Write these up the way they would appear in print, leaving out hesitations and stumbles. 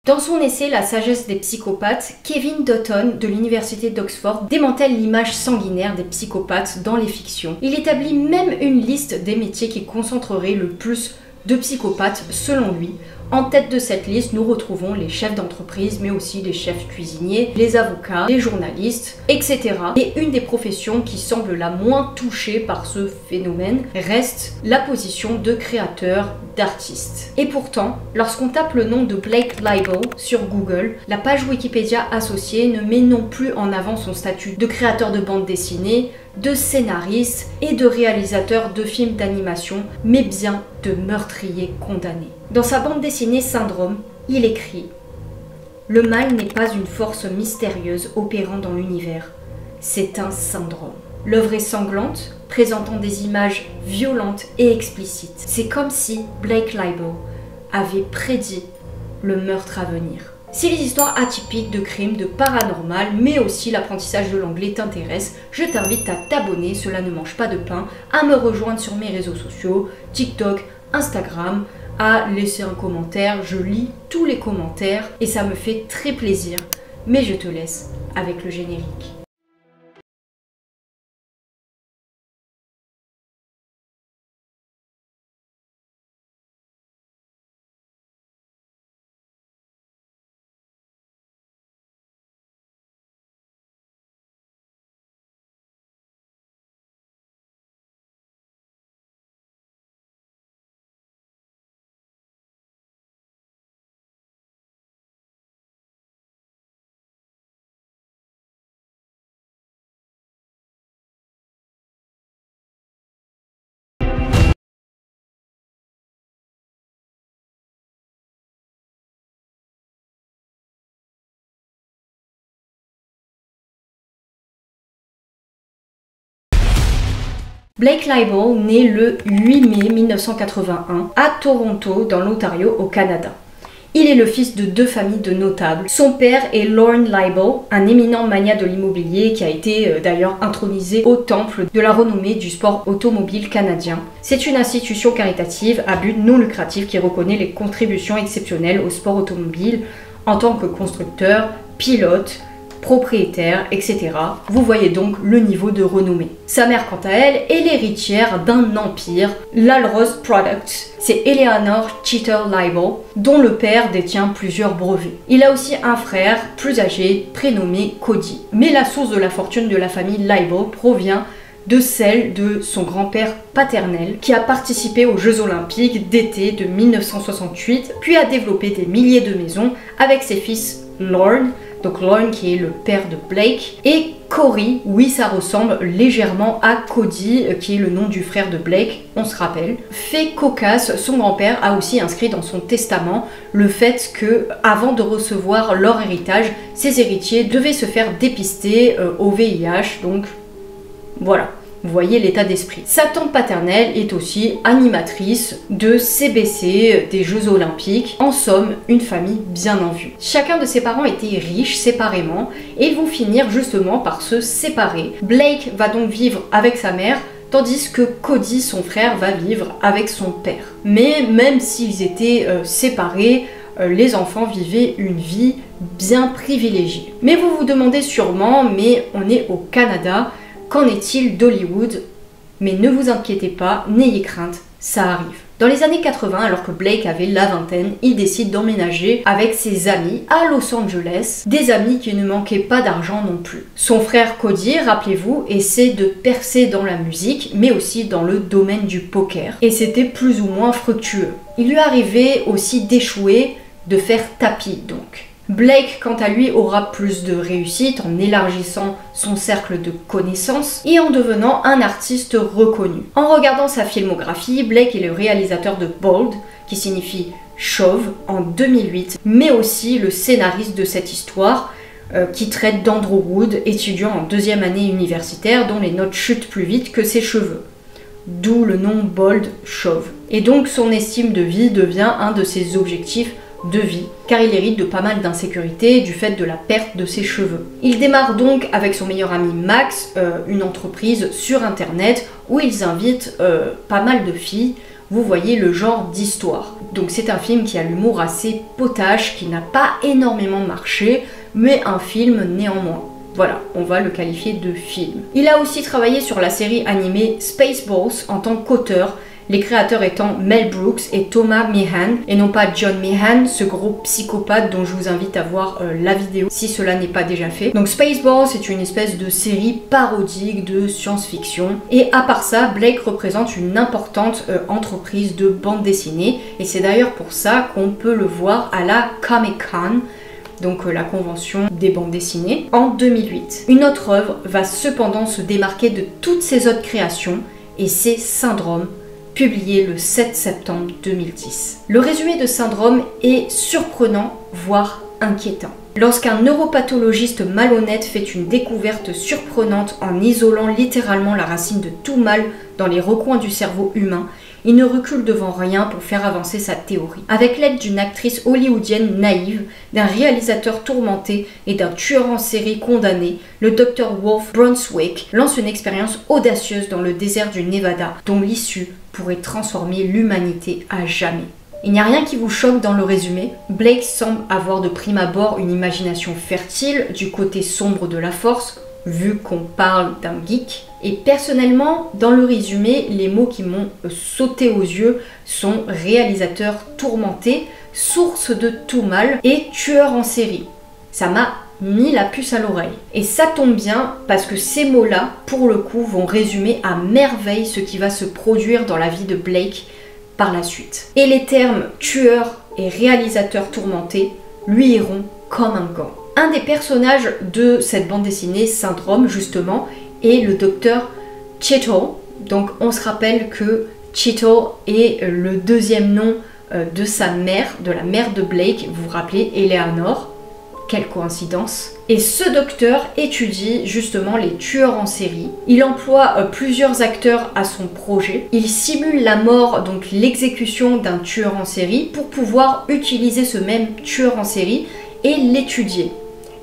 Dans son essai La sagesse des psychopathes, Kevin Dotton de l'université d'Oxford démantèle l'image sanguinaire des psychopathes dans les fictions. Il établit même une liste des métiers qui concentreraient le plus de psychopathes selon lui. En tête de cette liste, nous retrouvons les chefs d'entreprise, mais aussi les chefs cuisiniers, les avocats, les journalistes, etc. Et une des professions qui semble la moins touchée par ce phénomène reste la position de créateur, d'artiste. Et pourtant, lorsqu'on tape le nom de Blake Leibel sur Google, la page Wikipédia associée ne met non plus en avant son statut de créateur de bande dessinée, de scénariste et de réalisateur de films d'animation, mais bien de meurtrier condamné. Dans sa bande dessinée Syndrome, il écrit « Le mal n'est pas une force mystérieuse opérant dans l'univers, c'est un syndrome. L'œuvre est sanglante, présentant des images violentes et explicites. C'est comme si Blake Leibel avait prédit le meurtre à venir. » Si les histoires atypiques de crimes, de paranormal, mais aussi l'apprentissage de l'anglais t'intéressent, je t'invite à t'abonner, cela ne mange pas de pain, à me rejoindre sur mes réseaux sociaux, TikTok, Instagram, à laisser un commentaire, je lis tous les commentaires et ça me fait très plaisir. Mais je te laisse avec le générique. Blake Leibel naît le 8 mai 1981 à Toronto, dans l'Ontario, au Canada. Il est le fils de deux familles de notables. Son père est Lorne Leibel, un éminent magnat de l'immobilier qui a été d'ailleurs intronisé au temple de la renommée du sport automobile canadien. C'est une institution caritative à but non lucratif qui reconnaît les contributions exceptionnelles au sport automobile en tant que constructeur, pilote, propriétaire, etc. Vous voyez donc le niveau de renommée. Sa mère, quant à elle, est l'héritière d'un empire, l'Alrose Products. C'est Eleanor Cheater Leibel, dont le père détient plusieurs brevets. Il a aussi un frère plus âgé, prénommé Cody. Mais la source de la fortune de la famille Leibel provient de celle de son grand-père paternel, qui a participé aux Jeux Olympiques d'été de 1968, puis a développé des milliers de maisons avec ses fils Lorne, donc Lorne qui est le père de Blake, et Corey, oui ça ressemble légèrement à Cody, qui est le nom du frère de Blake, on se rappelle. Fait cocasse, son grand-père a aussi inscrit dans son testament le fait que, avant de recevoir leur héritage, ses héritiers devaient se faire dépister au VIH, donc voilà. Vous voyez l'état d'esprit. Sa tante paternelle est aussi animatrice de CBC, des Jeux Olympiques. En somme, une famille bien en vue. Chacun de ses parents était riche séparément et ils vont finir justement par se séparer. Blake va donc vivre avec sa mère, tandis que Cody, son frère, va vivre avec son père. Mais même s'ils étaient séparés, les enfants vivaient une vie bien privilégiée. Mais vous vous demandez sûrement, mais on est au Canada, qu'en est-il d'Hollywood? Mais ne vous inquiétez pas, n'ayez crainte, ça arrive. Dans les années 80, alors que Blake avait la vingtaine, il décide d'emménager avec ses amis à Los Angeles, des amis qui ne manquaient pas d'argent non plus. Son frère Cody, rappelez-vous, essaie de percer dans la musique, mais aussi dans le domaine du poker, et c'était plus ou moins fructueux. Il lui arrivait aussi d'échouer, de faire tapis donc. Blake, quant à lui, aura plus de réussite en élargissant son cercle de connaissances et en devenant un artiste reconnu. En regardant sa filmographie, Blake est le réalisateur de Bold, qui signifie chauve, en 2008, mais aussi le scénariste de cette histoire qui traite d'Andrew Wood, étudiant en deuxième année universitaire dont les notes chutent plus vite que ses cheveux. D'où le nom Bold, chauve. Et donc son estime de vie devient un de ses objectifs de vie, car il hérite de pas mal d'insécurité du fait de la perte de ses cheveux. Il démarre donc avec son meilleur ami Max une entreprise sur internet où ils invitent pas mal de filles. Vous voyez le genre d'histoire. Donc c'est un film qui a l'humour assez potache, qui n'a pas énormément marché, mais un film néanmoins. Voilà, on va le qualifier de film. Il a aussi travaillé sur la série animée Spaceballs en tant qu'auteur, les créateurs étant Mel Brooks et Thomas Meehan, et non pas John Meehan, ce gros psychopathe dont je vous invite à voir la vidéo si cela n'est pas déjà fait. Donc Spaceballs c'est une espèce de série parodique de science-fiction, et à part ça, Blake représente une importante entreprise de bande dessinée, et c'est d'ailleurs pour ça qu'on peut le voir à la Comic-Con, donc la convention des bandes dessinées, en 2008. Une autre œuvre va cependant se démarquer de toutes ces autres créations, et c'est Syndrome, publié le 7 septembre 2010. Le résumé de Syndrome est surprenant, voire inquiétant. Lorsqu'un neuropathologiste malhonnête fait une découverte surprenante en isolant littéralement la racine de tout mal dans les recoins du cerveau humain, il ne recule devant rien pour faire avancer sa théorie. Avec l'aide d'une actrice hollywoodienne naïve, d'un réalisateur tourmenté et d'un tueur en série condamné, le Dr. Wolf Brunswick lance une expérience audacieuse dans le désert du Nevada, dont l'issue pourrait transformer l'humanité à jamais. Il n'y a rien qui vous choque dans le résumé. Blake semble avoir de prime abord une imagination fertile du côté sombre de la force, vu qu'on parle d'un geek. Et personnellement, dans le résumé, les mots qui m'ont sauté aux yeux sont réalisateur tourmenté, source de tout mal et tueur en série. Ça m'a mis la puce à l'oreille. Et ça tombe bien parce que ces mots-là, pour le coup, vont résumer à merveille ce qui va se produire dans la vie de Blake par la suite. Et les termes tueur et réalisateur tourmenté lui iront comme un gant. Un des personnages de cette bande dessinée, Syndrome, justement, est le docteur Cheetle. Donc on se rappelle que Cheetle est le deuxième nom de sa mère, de la mère de Blake, vous vous rappelez, Eleanor. Quelle coïncidence. Et ce docteur étudie justement les tueurs en série. Il emploie plusieurs acteurs à son projet. Il simule la mort, donc l'exécution d'un tueur en série, pour pouvoir utiliser ce même tueur en série et l'étudier.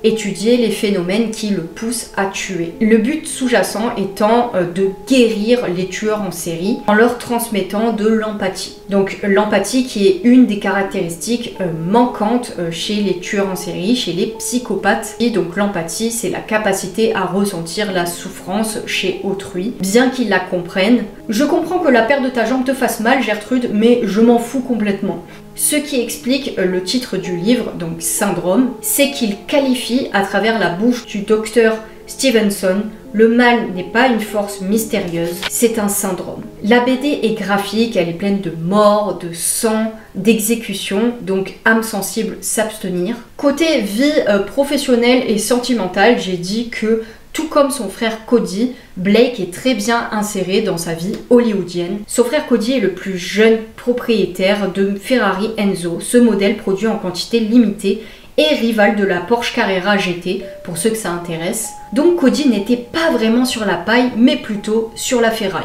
Étudier les phénomènes qui le poussent à tuer. Le but sous-jacent étant de guérir les tueurs en série en leur transmettant de l'empathie. Donc l'empathie qui est une des caractéristiques manquantes chez les tueurs en série, chez les psychopathes. Et donc l'empathie, c'est la capacité à ressentir la souffrance chez autrui, bien qu'ils la comprennent. Je comprends que la perte de ta jambe te fasse mal, Gertrude, mais je m'en fous complètement. Ce qui explique le titre du livre, donc Syndrome, c'est qu'il qualifie à travers la bouche du docteur Stevenson, le mal n'est pas une force mystérieuse, c'est un syndrome. La BD est graphique, elle est pleine de morts, de sang, d'exécutions, donc âme sensible s'abstenir. Côté vie professionnelle et sentimentale, j'ai dit que tout comme son frère Cody, Blake est très bien inséré dans sa vie hollywoodienne. Son frère Cody est le plus jeune propriétaire de Ferrari Enzo, ce modèle produit en quantité limitée et rival de la Porsche Carrera GT, pour ceux que ça intéresse. Donc Cody n'était pas vraiment sur la paille, mais plutôt sur la ferraille.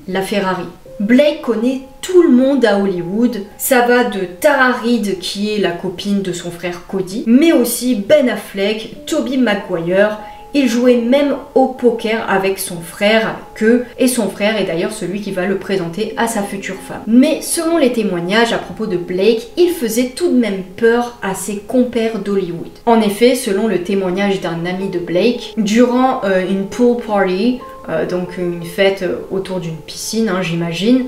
La Ferrari. Blake connaît tout le monde à Hollywood. Ça va de Tara Reid, qui est la copine de son frère Cody, mais aussi Ben Affleck, Tobey Maguire. Il jouait même au poker avec son frère, et son frère est d'ailleurs celui qui va le présenter à sa future femme. Mais selon les témoignages à propos de Blake, il faisait tout de même peur à ses compères d'Hollywood. En effet, selon le témoignage d'un ami de Blake, durant une pool party, donc une fête autour d'une piscine, j'imagine,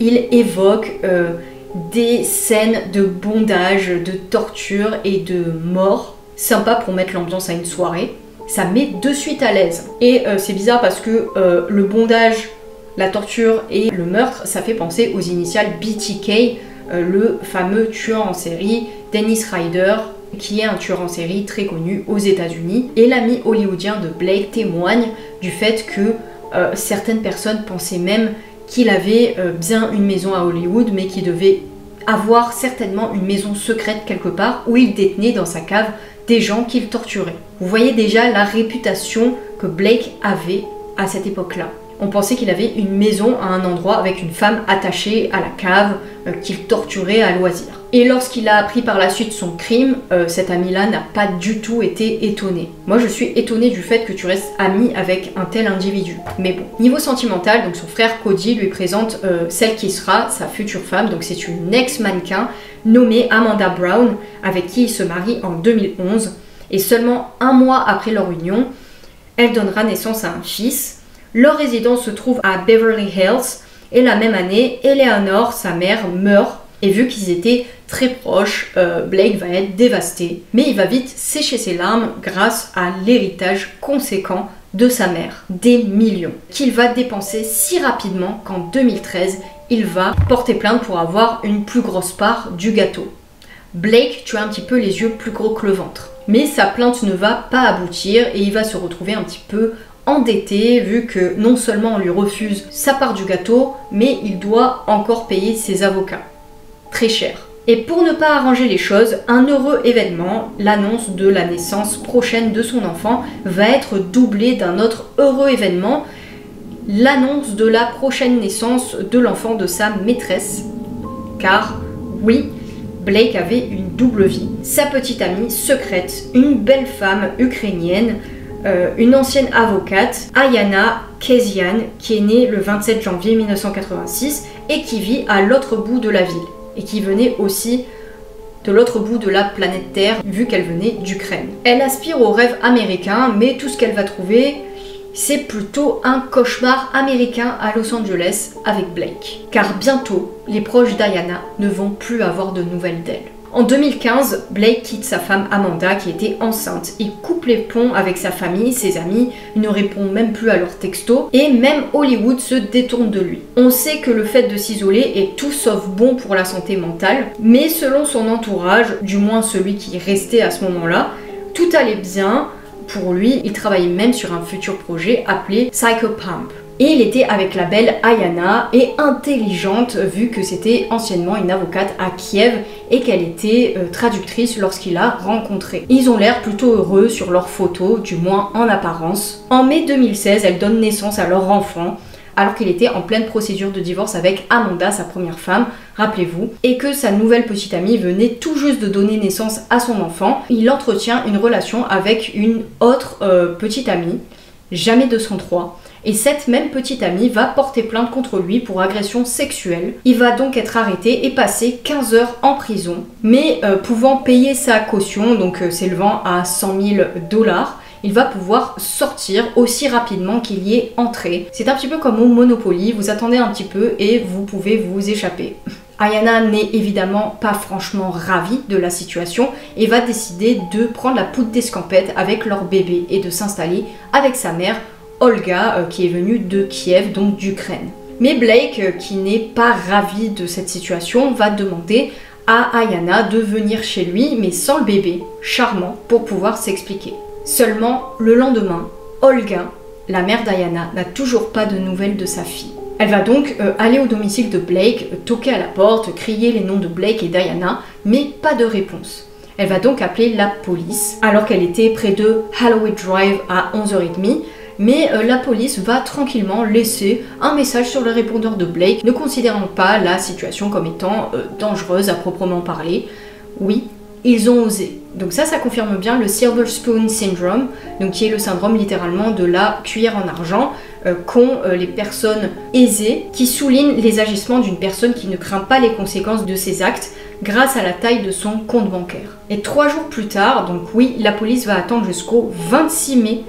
il évoque des scènes de bondage, de torture et de mort, sympa pour mettre l'ambiance à une soirée. Ça met de suite à l'aise. Et c'est bizarre parce que le bondage, la torture et le meurtre, ça fait penser aux initiales BTK, le fameux tueur en série Dennis Rader, qui est un tueur en série très connu aux États-Unis. Et l'ami hollywoodien de Blake témoigne du fait que certaines personnes pensaient même qu'il avait bien une maison à Hollywood, mais qu'il devait avoir certainement une maison secrète quelque part où il détenait dans sa cave des gens qu'il torturait. Vous voyez déjà la réputation que Blake avait à cette époque-là. On pensait qu'il avait une maison à un endroit avec une femme attachée à la cave qu'il torturait à loisir. Et lorsqu'il a appris par la suite son crime, cet ami-là n'a pas du tout été étonné. Moi je suis étonnée du fait que tu restes ami avec un tel individu. Mais bon, niveau sentimental, donc son frère Cody lui présente celle qui sera sa future femme, donc c'est une ex-mannequin nommée Amanda Brown, avec qui il se marie en 2011. Et seulement un mois après leur union, elle donnera naissance à un fils. Leur résidence se trouve à Beverly Hills, et la même année, Eleanor, sa mère, meurt. Et vu qu'ils étaient très proches, Blake va être dévasté. Mais il va vite sécher ses larmes grâce à l'héritage conséquent de sa mère, des millions, qu'il va dépenser si rapidement qu'en 2013, il va porter plainte pour avoir une plus grosse part du gâteau. Blake, tu as un petit peu les yeux plus gros que le ventre. Mais sa plainte ne va pas aboutir et il va se retrouver un petit peu endetté vu que non seulement on lui refuse sa part du gâteau, mais il doit encore payer ses avocats. Très cher. Et pour ne pas arranger les choses, un heureux événement, l'annonce de la naissance prochaine de son enfant, va être doublé d'un autre heureux événement, l'annonce de la prochaine naissance de l'enfant de sa maîtresse. Car, oui, Blake avait une double vie. Sa petite amie secrète, une belle femme ukrainienne, une ancienne avocate, Ayana Kezian, qui est née le 27 janvier 1986 et qui vit à l'autre bout de la ville. Et qui venait aussi de l'autre bout de la planète Terre, vu qu'elle venait d'Ukraine. Elle aspire au rêve américain, mais tout ce qu'elle va trouver, c'est plutôt un cauchemar américain à Los Angeles avec Blake. Car bientôt, les proches d'Ayana ne vont plus avoir de nouvelles d'elle. En 2015, Blake quitte sa femme Amanda qui était enceinte. Il coupe les ponts avec sa famille, ses amis, il ne répond même plus à leurs textos et même Hollywood se détourne de lui. On sait que le fait de s'isoler est tout sauf bon pour la santé mentale, mais selon son entourage, du moins celui qui restait à ce moment-là, tout allait bien pour lui. Il travaillait même sur un futur projet appelé Psychopomp. Et il était avec la belle Ayana et intelligente vu que c'était anciennement une avocate à Kiev et qu'elle était traductrice lorsqu'il l'a rencontrée. Ils ont l'air plutôt heureux sur leurs photos, du moins en apparence. En mai 2016, elle donne naissance à leur enfant alors qu'il était en pleine procédure de divorce avec Amanda, sa première femme, rappelez-vous, et que sa nouvelle petite amie venait tout juste de donner naissance à son enfant. Il entretient une relation avec une autre petite amie, jamais 203. Et cette même petite amie va porter plainte contre lui pour agression sexuelle. Il va donc être arrêté et passer 15 heures en prison, mais pouvant payer sa caution, donc s'élevant à 100 000 $, il va pouvoir sortir aussi rapidement qu'il y est entré. C'est un petit peu comme au Monopoly, vous attendez un petit peu et vous pouvez vous échapper. Ayana n'est évidemment pas franchement ravie de la situation et va décider de prendre la poudre d'escampette avec leur bébé et de s'installer avec sa mère Olga, qui est venue de Kiev, donc d'Ukraine. Mais Blake, qui n'est pas ravi de cette situation, va demander à Ayana de venir chez lui, mais sans le bébé, charmant, pour pouvoir s'expliquer. Seulement, le lendemain, Olga, la mère d'Ayana, n'a toujours pas de nouvelles de sa fille. Elle va donc aller au domicile de Blake, toquer à la porte, crier les noms de Blake et d'Ayana, mais pas de réponse. Elle va donc appeler la police, alors qu'elle était près de Holloway Drive à 11h30, mais la police va tranquillement laisser un message sur le répondeur de Blake, ne considérant pas la situation comme étant dangereuse à proprement parler. Oui, ils ont osé. Donc ça confirme bien le Silver Spoon Syndrome, donc qui est le syndrome littéralement de la cuillère en argent qu'ont les personnes aisées, qui souligne les agissements d'une personne qui ne craint pas les conséquences de ses actes grâce à la taille de son compte bancaire. Et 3 jours plus tard, donc oui, la police va attendre jusqu'au 26 mai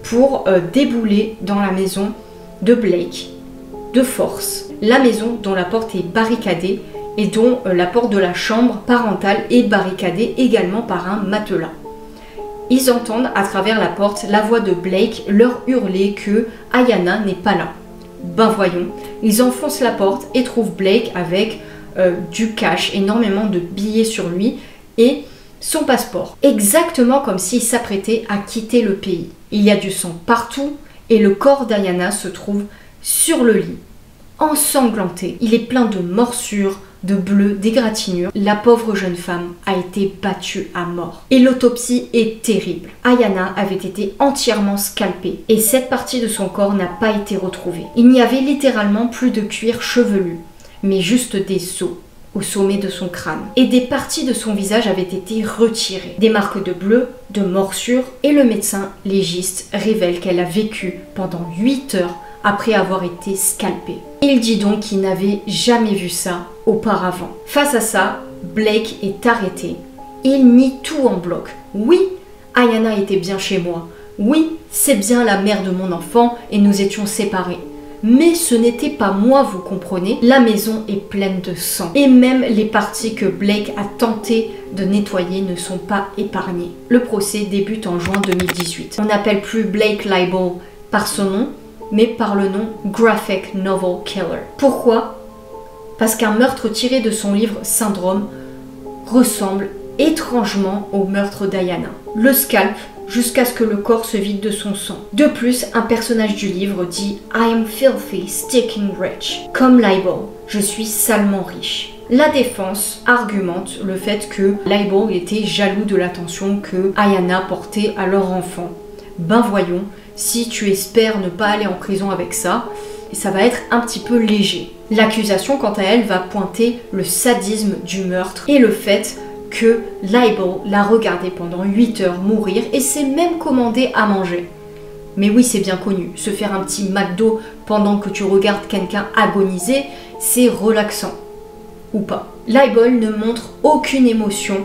pour débouler dans la maison de Blake, de force. La maison dont la porte est barricadée et dont la porte de la chambre parentale est barricadée également par un matelas. Ils entendent à travers la porte la voix de Blake leur hurler que Ayana n'est pas là. Ben voyons, ils enfoncent la porte et trouvent Blake avec du cash, énormément de billets sur lui et son passeport. Exactement comme s'il s'apprêtait à quitter le pays. Il y a du sang partout et le corps d'Ayana se trouve sur le lit, ensanglanté. Il est plein de morsures, de bleus, d'égratignures. La pauvre jeune femme a été battue à mort. Et l'autopsie est terrible. Ayana avait été entièrement scalpée et cette partie de son corps n'a pas été retrouvée. Il n'y avait littéralement plus de cuir chevelu, mais juste des os. au sommet de son crâne. Et des parties de son visage avaient été retirées. Des marques de bleu, de morsures, et le médecin légiste révèle qu'elle a vécu pendant 8 heures après avoir été scalpée. Il dit donc qu'il n'avait jamais vu ça auparavant. Face à ça, Blake est arrêté. Il nie tout en bloc. Oui, Ayanna était bien chez moi. Oui, c'est bien la mère de mon enfant et nous étions séparés. Mais ce n'était pas moi, vous comprenez. La maison est pleine de sang. Et même les parties que Blake a tenté de nettoyer ne sont pas épargnées. Le procès débute en juin 2018. On n'appelle plus Blake Leibel par son nom, mais par le nom Graphic Novel Killer. Pourquoi? Parce qu'un meurtre tiré de son livre Syndrome ressemble étrangement au meurtre d'Ayanna. Le scalp jusqu'à ce que le corps se vide de son sang. De plus, un personnage du livre dit « I'm filthy, stinking rich ». Comme Leibel, je suis salement riche. La défense argumente le fait que Leibel était jaloux de l'attention que Ayanna portait à leur enfant. Ben voyons, si tu espères ne pas aller en prison avec ça, ça va être un petit peu léger. L'accusation, quant à elle, va pointer le sadisme du meurtre et le fait que Leibel l'a regardé pendant 8 heures mourir et s'est même commandé à manger. Mais oui, c'est bien connu, se faire un petit McDo pendant que tu regardes quelqu'un agoniser, c'est relaxant. Ou pas. Leibel ne montre aucune émotion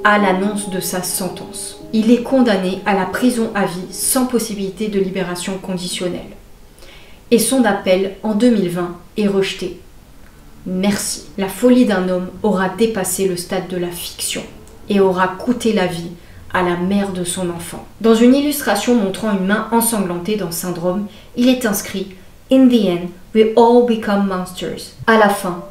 à l'annonce de sa sentence. Il est condamné à la prison à vie sans possibilité de libération conditionnelle. Et son appel en 2020 est rejeté. Merci. La folie d'un homme aura dépassé le stade de la fiction et aura coûté la vie à la mère de son enfant. Dans une illustration montrant une main ensanglantée dans Syndrome, il est inscrit « In the end, we all become monsters ». À la fin,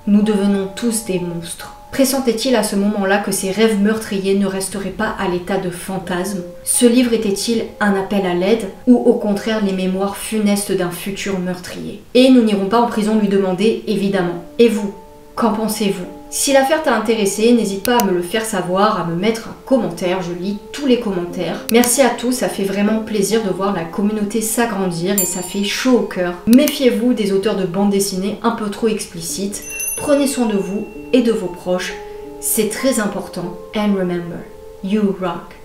nous devenons tous des monstres. Pressentait-il à ce moment-là que ses rêves meurtriers ne resteraient pas à l'état de fantasme? Ce livre était-il un appel à l'aide ou au contraire les mémoires funestes d'un futur meurtrier? Et nous n'irons pas en prison lui demander, évidemment. Et vous, qu'en pensez-vous? Si l'affaire t'a intéressé, n'hésite pas à me le faire savoir, à me mettre un commentaire, je lis tous les commentaires. Merci à tous, ça fait vraiment plaisir de voir la communauté s'agrandir et ça fait chaud au cœur. Méfiez-vous des auteurs de bandes dessinées un peu trop explicites. Prenez soin de vous et de vos proches, c'est très important. And remember, you rock.